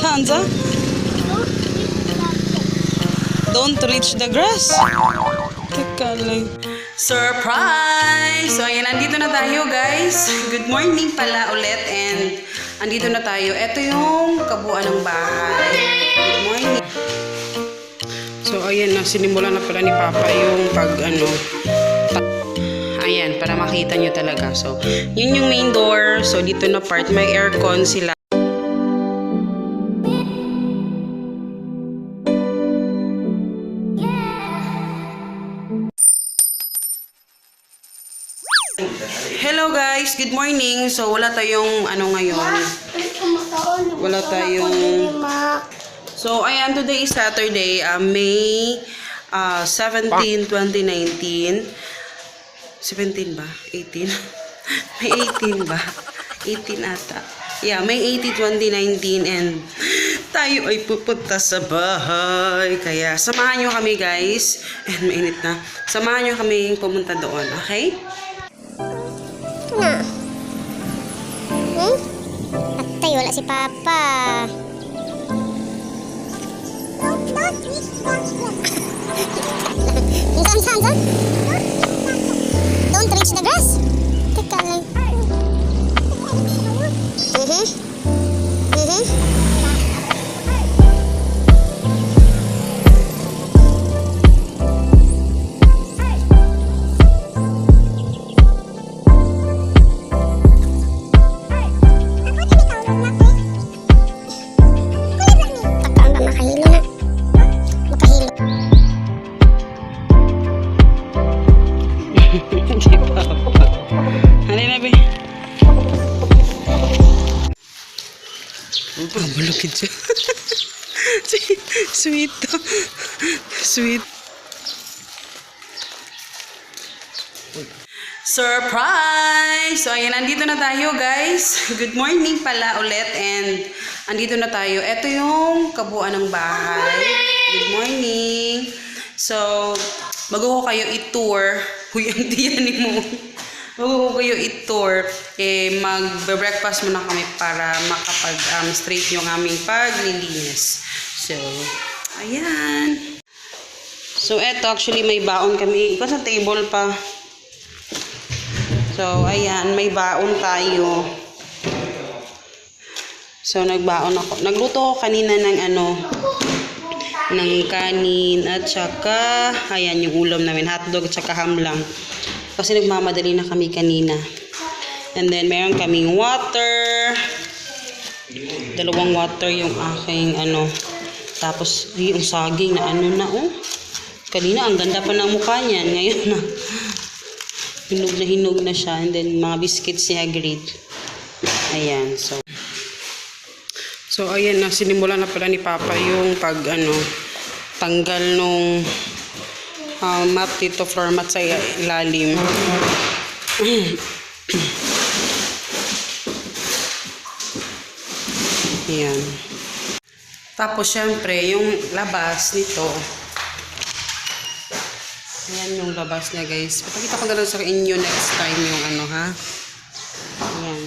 Ansa? Don't reach the grass. Teka lang. Surprise! So, ayan, nandito na tayo, guys. Good morning pala ulit. And, andito na tayo. Ito yung kabuuan ng bahay. Good morning. So, ayan na. Sinimula na pala ni Papa yung ayan, para makita nyo talaga. So, yun yung main door. So, dito na part. May aircon sila. Hello guys, good morning. So wala tayong ngayon. Wala tayong So ayan, today is Saturday, May 17, 2019. 17 ba? 18? May 18 ba? 18 ata. Yeah, May 18, 2019 and tayo ay pupunta sa bahay. Kaya samahan nyo kami guys. And mainit na. Samahan nyo kami pumunta doon, okay? Na. Patay, wala si Papa. Saan? Don't reach the grass. Teka lang. Malukid siya. Sweet to. Sweet. Surprise! So, ayan, nandito na tayo, guys. Good morning pala ulit. And, andito na tayo. Ito yung kabuuan ng bahay. Good morning. So, bago ko kayo i-tour, huy, ang tiyanin mo. Bago ko kayo i-tour, mag-breakfast muna kami para makapag-straight yung aming paglilinis. So, ayan. So, eto, actually, may baon kami. Ikaw sa table pa. So, ayan, may baon tayo. So, nagbaon ako. Nagluto ako kanina ng kanin at saka, ayan, yung ulam namin, hotdog at saka ham lang. Kasi nagmamadali na kami kanina. And then, meron kaming water. Dalawang water yung aking Tapos, yung saging na Kanina, ang ganda pa ng mukha niyan. Ngayon na. Hinog na siya. And then, mga biscuits niya, agreed. Ayan, so. So, ayan na. Sinimula na pala ni Papa yung tanggal nung mat dito, floor mat sa ilalim. Ayan. Tapos, syempre, yung labas nito. Ayan yung labas niya, guys. Papakita ko na lang sa inyo next time yung ha. Ayan.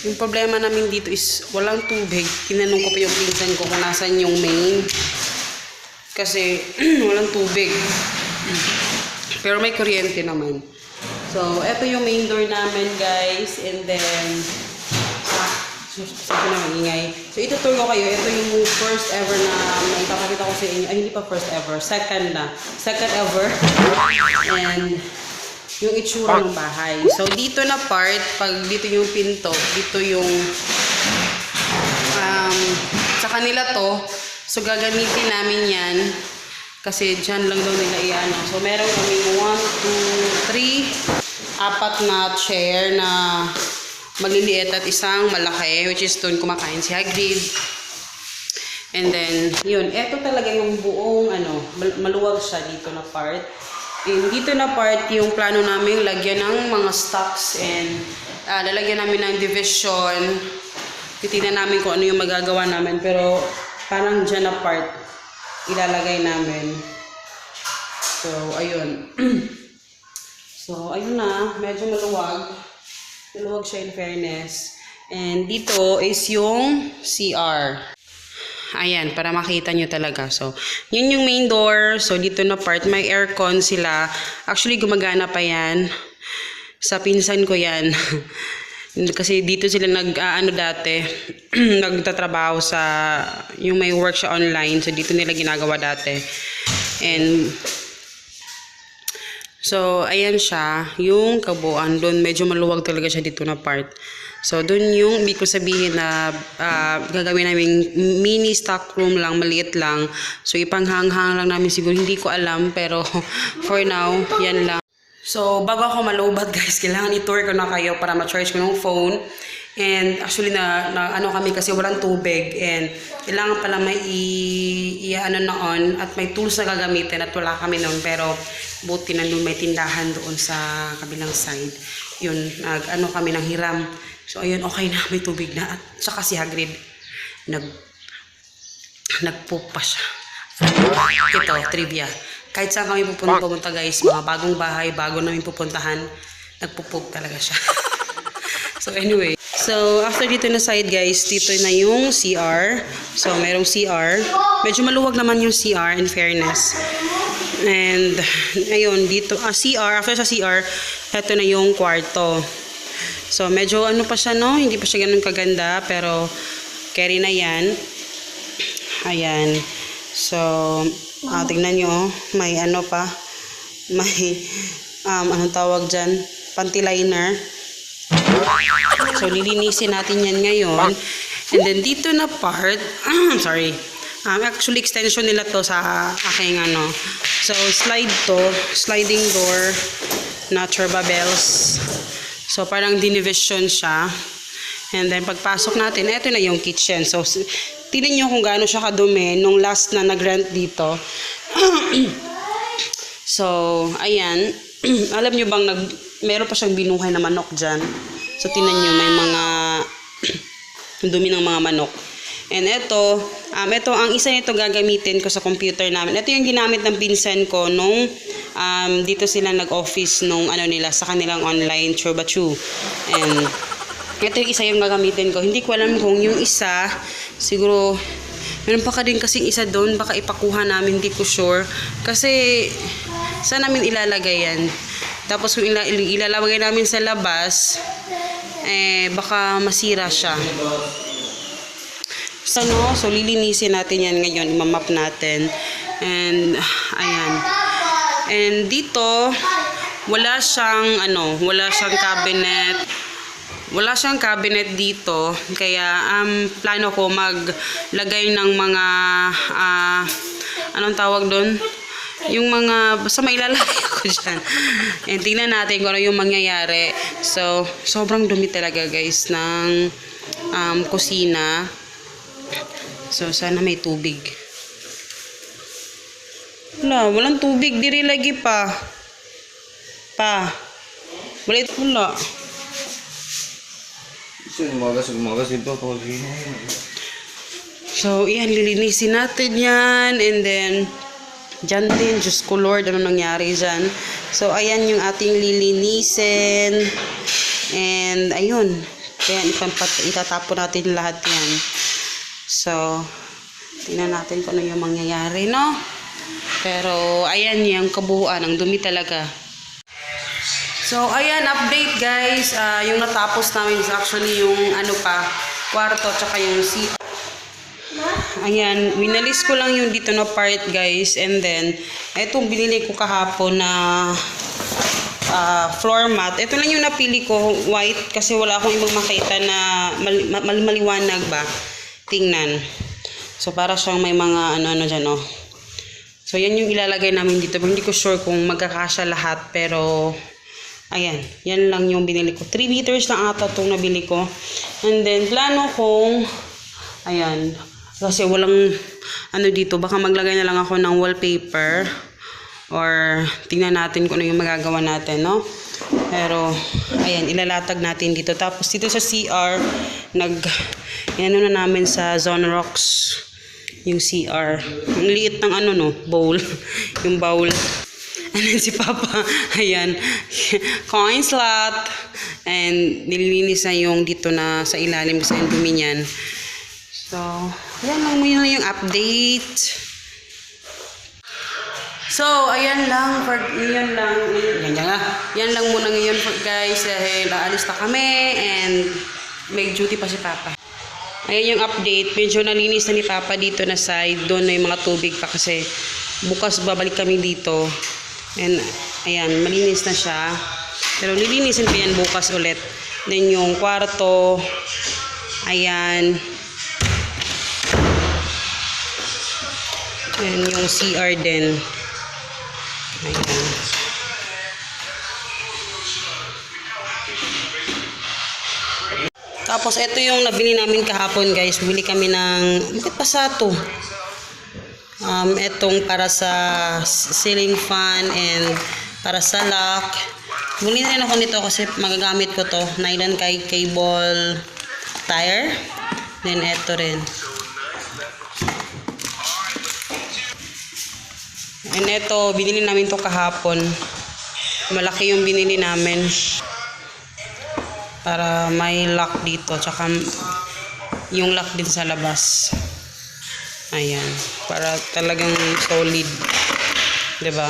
Yung problema namin dito is walang tubig. Tinanong ko pa yung pinsan ko kung nasan yung main. Kasi walang tubig. Pero may kuryente naman. So, eto yung main door namin, guys. And then, sabi na magingay. So, itutur ko kayo. Ito yung first ever na may papakita ko sa inyo. Ay, hindi pa first ever. Second na. Second ever. And, yung itsura ng bahay. So, dito na part, pag dito yung pinto, dito yung, sa kanila to, so, gagamitin namin yan. Kasi dyan lang daw nila So, meron kami 1, 2, 3, 4 na chair na maliliit at isang malaki, which is doon kumakain si Hagrid. And then, yun. Ito talaga yung buong, maluwag siya dito na part. And dito na part, yung plano namin lagyan ng mga stocks and lalagyan namin ng division. Titignan namin kung ano yung magagawa namin. Pero, parang dyan na part, ilalagay namin. So, ayun. So, ayun na. Medyo maluwag. Maluwag siya in fairness. And dito is yung CR. Ayan, para makita nyo talaga. So, yun yung main door. So, dito na part, may aircon sila. Actually, gumagana pa yan. Sa pinsan ko yan. Kasi dito sila dati, nagtatrabaho sa, yung may work siya online. So, dito nila ginagawa dati. And, so, ayan siya. Yung kabuuan doon, medyo maluwag talaga siya dito na part. So, doon yung ibig ko sabihin na gagawin namin mini stock room lang, maliit lang. So, ipanghanghang lang namin siguro. Hindi ko alam, pero for now, yan lang. So, bago ako malobad guys, kailangan i-tour ko na kayo para ma-charge ko ng phone. And actually, ano kami kasi walang tubig. And kailangan pala may on at may tools na gagamitin at wala kami noon. Pero buti na may tindahan doon sa kabilang side. Yun, kami ng hiram. So, ayun, okay na. May tubig na. At saka si Hagrid, nagpoop pa siya. Ito, trivia. Kahit saan kami pupunta guys, mga bagong bahay, bago namin pupuntahan, nagpo-poop talaga siya. So, anyway. So, after dito na side guys, dito na yung CR. So, merong CR. Medyo maluwag naman yung CR, in fairness. And, ayun, dito, CR, after sa CR, ito na yung kwarto. So, medyo pa siya, no? Hindi pa siya ganun kaganda, pero carry na yan. Ayan. So, tingnan nyo, may pa, may, anong tawag dyan? Panty liner. So, lilinisin natin yan ngayon. And then, dito na part, sorry, actually, extension nila to sa aking So, sliding door, na Turbabells. So, parang dinivision siya. And then, pagpasok natin, eto na yung kitchen. So, tingnan nyo kung gaano siya kadumi nung last na nag-rent dito. So, ayan. Alam nyo bang, meron pa siyang binuhay na manok dyan. So, tingnan nyo, may mga dumi ng mga manok. And ito ang isa nito gagamitin ko sa computer namin. Ito yung ginamit ng pinsan ko nung dito sila nag-office nung nila sa kanilang online Churbachu. And ito yung isa yung gagamitin ko. Hindi ko alam kung yung isa, siguro, meron pa ka din kasing isa doon, baka ipakuha namin, hindi ko sure. Kasi, saan namin ilalagay yan? Tapos kung ilalagay namin sa labas, baka masira siya. So, lilinisin natin yan ngayon, imamap natin. And, ayan. And dito, wala siyang cabinet. Wala siyang cabinet dito. Kaya, plano ko maglagay ng mga, anong tawag doon? Yung mga, basta mailalagay ko dyan. And tingnan natin kung ano yung mangyayari. So, sobrang dumi talaga guys ng kusina. So, sana may tubig. Walang tubig. Diri lagi pa. Wala. So, iyan, lilinisin natin yan. And then, dyan din, Diyos ko Lord, ano nangyari dyan. So, ayan yung ating lilinisin. And, ayun. Kaya, itatapon natin lahat yan. So, tingnan natin kung ano yung mangyayari, no? Pero, ayan yung kabuuan. Ang dumi talaga. So, ayan, update guys. Yung natapos namin is actually yung kwarto, tsaka yung CR. Ayan, winalis ko lang yung dito na part guys. And then, itong binili ko kahapon na floor mat. Ito lang yung napili ko, white, kasi wala akong ibang makita na maliwanag ba. Tingnan. So, para siyang may mga dyan, oh. So, yan yung ilalagay namin dito. Pero hindi ko sure kung magkakasya lahat. Pero, ayan. Yan lang yung binili ko. 3 meters lang ata itong nabili ko. And then, plano kong, ayan. Kasi walang, dito. Baka maglagay na lang ako ng wallpaper. Or, tingnan natin kung ano yung magagawa natin, no? Pero, ayan. Ilalatag natin dito. Tapos, dito sa CR, na namin sa Zone Rocks yung CR. Ang liit ng bowl. Yung bowl. And si Papa, ayan, coin slot. And nililinis na yung dito na sa ilalim kasi yung dumi niyan. So, ayan lang muna yung update. So, ayan lang for ngayon lang. Yan lang muna ngayon guys dahil aalis na kami and may duty pa si Papa. Ayan yung update. Medyo nalinis na ni Papa dito na side. Doon na yung mga tubig pa kasi bukas babalik kami dito. And ayan, malinis na siya. Pero lilinisin pa yan bukas ulit. Then yung kwarto, ayan. Ayan yung CR din. Ayan. Tapos ito yung nabili namin kahapon guys. Bili kami ng, bakit pa sa ito? Itong para sa ceiling fan and para sa lock. Bumili na rin ako nito kasi magagamit ko to. Nylon cable tire. Then ito rin. And ito, binili namin to kahapon. Malaki yung binili namin. Para may lock dito. Tsaka yung lock din sa labas. Ayan. Para talagang solid. 'Di ba?